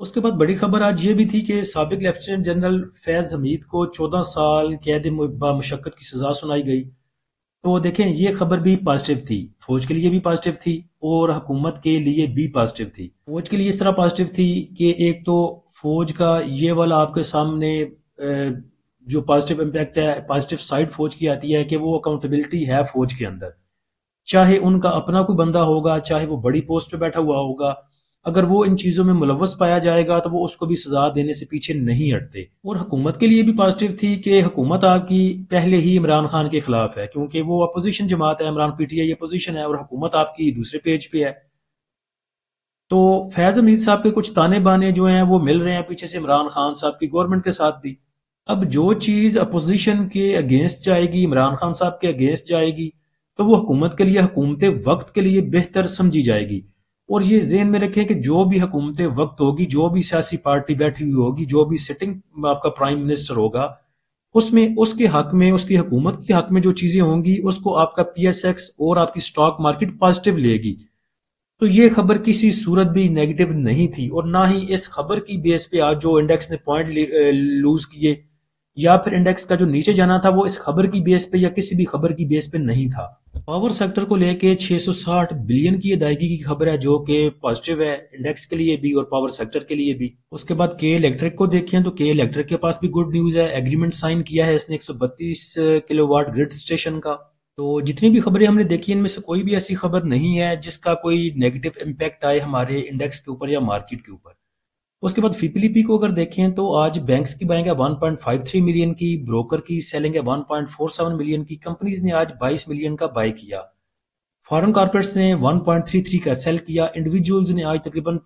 اس کے بعد بڑی خبر آج یہ بھی تھی کہ سابق لیفٹیننٹ جنرل فیض حمید کو 14 سال قید بامشقت کی سزا سنائی گئی۔ تو دیکھیں یہ خبر بھی پازیٹیو تھی، فوج کے لیے بھی پازیٹیو تھی اور حکومت کے لیے بھی پازیٹیو تھی۔ فوج کے لیے اس طرح پازیٹیو تھی کہ ایک تو فوج کا یہ والا آپ کے سامنے جو پازیٹیو امپیکٹ ہے، پازیٹیو سائڈ فوج کی آتی ہے کہ وہ اکاؤنٹیبلٹی ہے فوج کے اندر، چاہے ان کا اپنا کوئی بندہ ہوگا، چاہے وہ بڑی پوسٹ پہ بیٹھا ہوا ہوگا، اگر وہ ان چیزوں میں ملوث پایا جائے گا تو وہ اس کو بھی سزا دینے سے پیچھے نہیں ہٹتے۔ اور حکومت کے لیے بھی پازیٹیو تھی کہ حکومت آپ کی پہلے ہی عمران خان کے خلاف ہے، کیونکہ وہ اپوزیشن جماعت ہے، Imran P T I opposition ہے اور حکومت آپ کی دوسرے پیج پہ ہے۔ تو فیض حمید صاحب کے کچھ تانے بانے جو ہیں وہ مل رہے ہیں پیچھے سے عمران خان صاحب کی گورنمنٹ کے ساتھ بھی۔ اب جو چیز اپوزیشن کے اگینسٹ جائے گی، عمران خان صاحب کے اگینسٹ جائے گی، تو وہ حکومت کے لیے، حکومت وقت کے لیے بہتر سمجھی جائے گی۔ اور یہ ذہن میں رکھیں کہ جو بھی حکومت وقت ہوگی، جو بھی سیاسی پارٹی بیٹھی ہوئی ہوگی، جو بھی سٹنگ آپ کا پرائم منسٹر ہوگا، اس میں اس کے حق میں، اس کی حکومت کے حق میں جو چیزیں ہوں گی اس کو آپ کا پی ایس ایکس اور آپ کی سٹاک مارکیٹ پازیٹیو لے گی۔ تو یہ خبر کسی صورت بھی نیگیٹو نہیں تھی، اور نہ ہی اس خبر کی بیس پہ آج جو انڈیکس نے پوائنٹ لوز کیے یا پھر انڈیکس کا جو نیچے جانا تھا وہ اس خبر کی بیس پہ یا کسی بھی خبر کی بیس پہ نہیں تھا۔ پاور سیکٹر کو لے کے 660 بلین کی ادائیگی کی خبر ہے جو کہ پازیٹیو ہے انڈیکس کے لیے بھی اور پاور سیکٹر کے لیے بھی۔ اس کے بعد کے الیکٹرک کو دیکھیں تو کے الیکٹرک کے پاس بھی گڈ نیوز ہے، ایگریمنٹ سائن کیا ہے اس نے 132 کلو واٹ گرڈ اسٹیشن کا۔ تو جتنی بھی خبریں ہم نے دیکھی ان میں سے کوئی بھی ایسی خبر نہیں ہے جس کا کوئی نیگیٹو امپیکٹ آئے ہمارے انڈیکس کے اوپر یا مارکیٹ کے اوپر۔ اس کے بعد فی کو اگر دیکھیں تو آج بینکس کی بائنگ ہے 1.53 ملین کی، بروکر کی سیلنگ ہے 1.47 ملین کی، کمپنیز نے آج 22 ملین کا بائی کیا، فارن کارپوریٹس نے 1.33 کا سیل کیا، انڈیویجولز نے آج تقریباً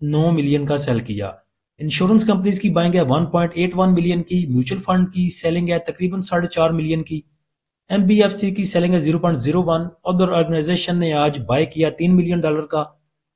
9 ملین کا سیل کیا۔ انشورنس کمپنیز کی بائنگ ہے 1.81 ملین کی، میوچل فنڈ کی سیلنگ ہے تقریباً 4.5 ملین کی، ایم بی ایف سی کی سیلنگ ہے 0.01، ادر آرگنائزیشن نے آج بائی کیا $3 ملین کا،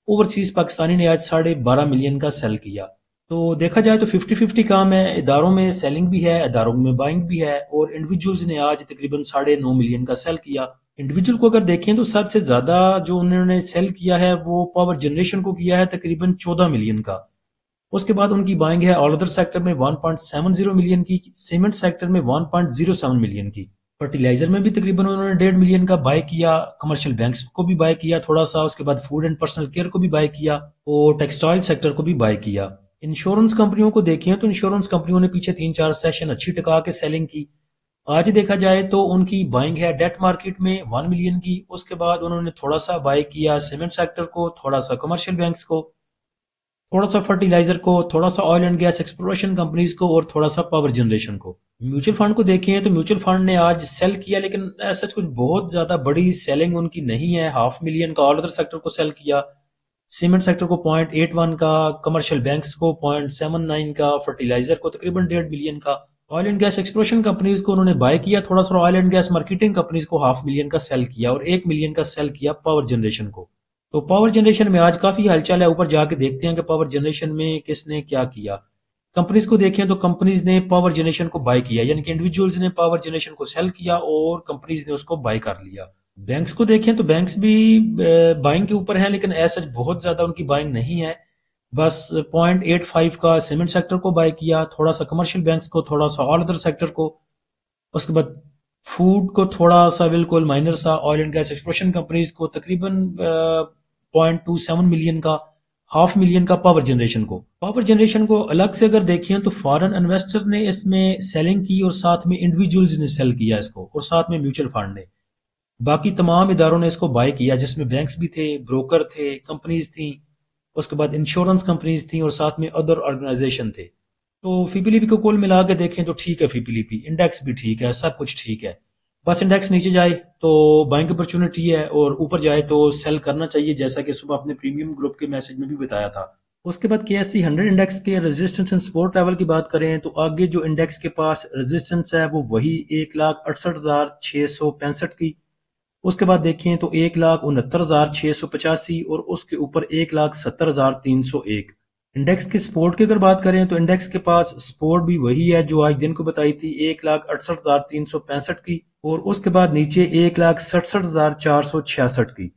اوورسیز پاکستانی نے آج 12.5 ملین کا سیل کیا۔ تو دیکھا جائے تو 50-50 کام ہے، اداروں میں سیلنگ بھی ہے، اداروں میں بائنگ بھی ہے، اور انڈیویجولز نے آج تقریباً 9.5 ملین کا سیل کیا۔ انڈیویجول کو اگر دیکھیں تو سب سے زیادہ جو انہوں نے سیل کیا ہے وہ پاور جنریشن کو کیا ہے تقریباً 14 ملین کا۔ اس کے بعد ان کی بائنگ ہے آل ادر سیکٹر میں 1.70 ملین کی، سیمنٹ سیکٹر میں 1.07 ملین کی، فرٹیلائزر میں بھی تقریباً انہوں نے 1.5 ملین کا بائی کیا، کمرشل بینکس کو بھی بائی کیا تھوڑا سا، اس کے بعد فوڈ اینڈ پرسنل کیئر کو بھی بائی کیا اور ٹیکسٹائل سیکٹر کو بھی بائی کیا۔ انشورنس کمپنیوں کو دیکھیں تو انشورنس کمپنیوں نے پیچھے 3-4 سیشن اچھی ٹکا کے سیلنگ کی۔ آج دیکھا جائے تو ان کی بائنگ ہے ڈیٹ مارکیٹ میں 1 ملین کی، اس کے بعد انہوں نے تھوڑا سا بائی کیا سیمنٹ سیکٹر کو، تھوڑا سا کمرشل بینکس کو، تھوڑا سا فرٹیلائزر کو، تھوڑا سا oil and gas exploration companies کو، اور تھوڑا سا پاور جنریشن کو۔ میوچل فنڈ کو دیکھیں تو میوچل فنڈ نے آج سیل کیا، لیکن ایسا کچھ بہت زیادہ بڑی سیلنگ ان کی نہیں ہے، 0.5 ملین کا آل ادر سیکٹر کو سیل کیا، سیمنٹ سیکٹر کو 0.81 کا، کمرشل بینکس کو 0.79 کا، فرٹیلائزر کو تقریباً 1.5 ملین کا، oil and gas exploration companies کو انہوں نے بائی کیا تھوڑا سا، oil and gas marketing companies کو 0.5 ملین کا سیل کیا، اور 1 ملین کا سیل کیا پاور جنریشن کو۔ تو پاور جنریشن میں آج کافی ہلچل ہے، اوپر جا کے دیکھتے ہیں کہ پاور جنریشن میں کس نے کیا کیا۔ کمپنیز کو دیکھیں تو کمپنیز نے پاور جنریشن کو بائی کیا، یعنی کہ انڈیویجولز نے پاور جنریشن کو سیل کیا اور کمپنیز نے اس کو بائی کر لیا۔ بینکس کو دیکھیں تو بینکس بھی بائنگ کے اوپر ہیں، لیکن ایسا بہت زیادہ ان کی بائنگ نہیں ہے، بس 0.85 کا سیمنٹ سیکٹر کو بائی کیا، تھوڑا سا کمرشل بینکس کو، تھوڑا سا آل ادر سیکٹر کو، اس کے بعد فوڈ کو تھوڑا سا، بالکل مائنر سا، oil and gas exploration companies کو تقریباً 0.27 ملین کا، 0.5 ملین کا پاور جنریشن کو۔ پاور جنریشن کو الگ سے اگر دیکھیں تو فارن انویسٹر نے اس میں سیلنگ کی، اور ساتھ میں انڈیویجولز نے سیل کیا اس کو، اور ساتھ میں میوچل فنڈ نے، باقی تمام اداروں نے اس کو بائی کیا، جس میں بینکس بھی تھے، بروکر تھے، کمپنیز تھیں، اس کے بعد انشورنس کمپنیز تھیں، اور ساتھ میں ادر آرگنائزیشن تھے۔ تو فی پی کو کل ملا کے دیکھیں تو ٹھیک ہے، فی انڈیکس بھی ٹھیک ہے، سب کچھ ٹھیک ہے، بس انڈیکس نیچے جائے تو بائنگ اپرچونٹی ہے، اور اوپر جائے تو سیل کرنا چاہیے، جیسا کہ صبح اپنے پریمیم گروپ کے میسج میں بھی بتایا تھا۔ اس کے بعد کے ایس سی 100 انڈیکس کے ریزسٹنس اینڈ سپورٹ لیول کی بات کریں تو آگے جو انڈیکس کے پاس ریزسٹنس ہے وہ وہی 1,68,665 کی، اس کے بعد دیکھیں تو 1,69,685 اور اس کے اوپر 1,70,301۔ انڈیکس کے سپورٹ کی اگر بات کریں تو انڈیکس کے پاس سپورٹ بھی وہی ہے جو آج دن کو بتائی تھی، 1,68,365 کی، اور اس کے بعد نیچے 1,67,466 کی۔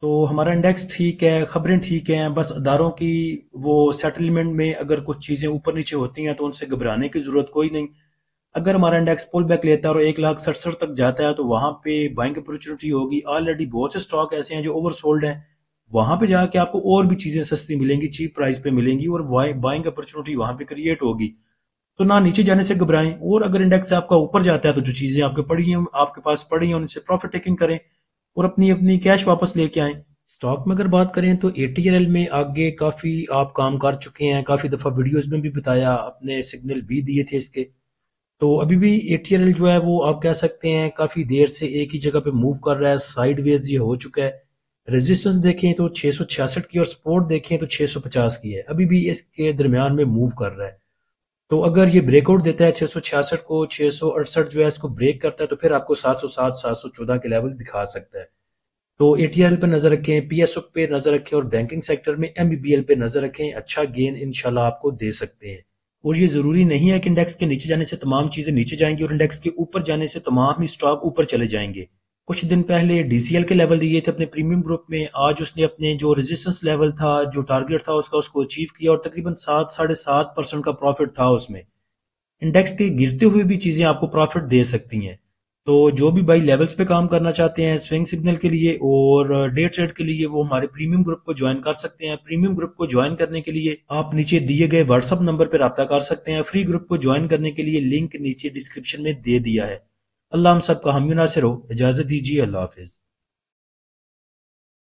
تو ہمارا انڈیکس ٹھیک ہے، خبریں ٹھیک ہیں، بس اداروں کی وہ سیٹلمنٹ میں اگر کچھ چیزیں اوپر نیچے ہوتی ہیں تو ان سے گھبرانے کی ضرورت کوئی نہیں۔ اگر ہمارا انڈیکس پول بیک لیتا ہے اور 1,67,000 تک جاتا ہے تو وہاں پہ بائنگ اپرچونٹی ہوگی۔ آلریڈی بہت سے سٹاک ایسے ہیں جو اوور سولڈ ہیں، وہاں پہ جا کے آپ کو اور بھی چیزیں سستی ملیں گی، چیپ پرائس پہ ملیں گی، اور بائنگ اپرچونٹی وہاں پہ کریٹ ہوگی۔ تو نہ نیچے جانے سے گھبرائیں، اور اگر انڈیکس آپ کا اوپر جاتا ہے تو جو چیزیں آپ کے پڑی ہیں، آپ کے پاس پڑی ہیں، ان سے پروفٹ ٹیکنگ کریں اور اپنی اپنی کیش واپس لے کے آئیں۔ اسٹاک میں اگر بات کریں تو اے ٹی ایل میں آگے کافی آپ کام کر چکے ہیں، کافی دفعہ ویڈیوز میں بھی بتایا، اپنے سگنل بھی دیے تھے اس کے۔ تو ابھی بھی اے ٹی ایل جو ہے وہ آپ کہہ سکتے ہیں کافی دیر سے ایک ہی جگہ پہ موو کر رہا ہے، سائیڈ ویز یہ ہو چکا ہے۔ ریزسٹنس دیکھیں تو 666 کی، اور سپورٹ دیکھیں تو 650 کی ہے، ابھی بھی اس کے درمیان میں موو کر رہا ہے۔ تو اگر یہ بریک آؤٹ دیتا ہے 666 کو، 668 جو ہے اس کو بریک کرتا ہے تو پھر آپ کو 707 714 کے لیول دکھا سکتا ہے۔ تو اے ٹی ایل پہ نظر رکھیں، پی ایس او پہ نظر رکھیں، اور بینکنگ سیکٹر میں ایم بی بی ایل پہ نظر رکھیں، اچھا گین انشاءاللہ آپ کو دے سکتے ہیں۔ اور یہ ضروری نہیں ہے کہ انڈیکس کے نیچے جانے سے تمام چیزیں نیچے جائیں گی اور انڈیکس کے اوپر جانے سے تمام ہی سٹاک اوپر چلے جائیں گے۔ کچھ دن پہلے ڈی سی ایل کے لیول دیے تھے اپنے پریمیم گروپ میں، آج اس نے اپنے جو ریزسٹنس لیول تھا، جو ٹارگٹ تھا اس کو اچیو کیا، اور تقریباً 7 7.5% کا پروفٹ تھا اس میں۔ انڈیکس کے گرتے ہوئے بھی چیزیں آپ کو پروفٹ دے سکتی ہیں۔ تو جو بھی بائی لیولز پہ کام کرنا چاہتے ہیں سوئنگ سگنل کے لیے اور ڈے ٹریڈ کے لیے، وہ ہمارے پریمیم گروپ کو جوائن کر سکتے ہیں۔ پریمیم گروپ کو جوائن کرنے کے لیے آپ نیچے دیے گئے واٹس ایپ نمبر پہ رابطہ کر سکتے ہیں۔ فری گروپ کو جوائن کرنے کے لیے لنک نیچے ڈسکرپشن میں دے دیا ہے۔ اللہ ہم سب کا حامی و ناصر ہو، اجازت دیجیے، اللہ حافظ۔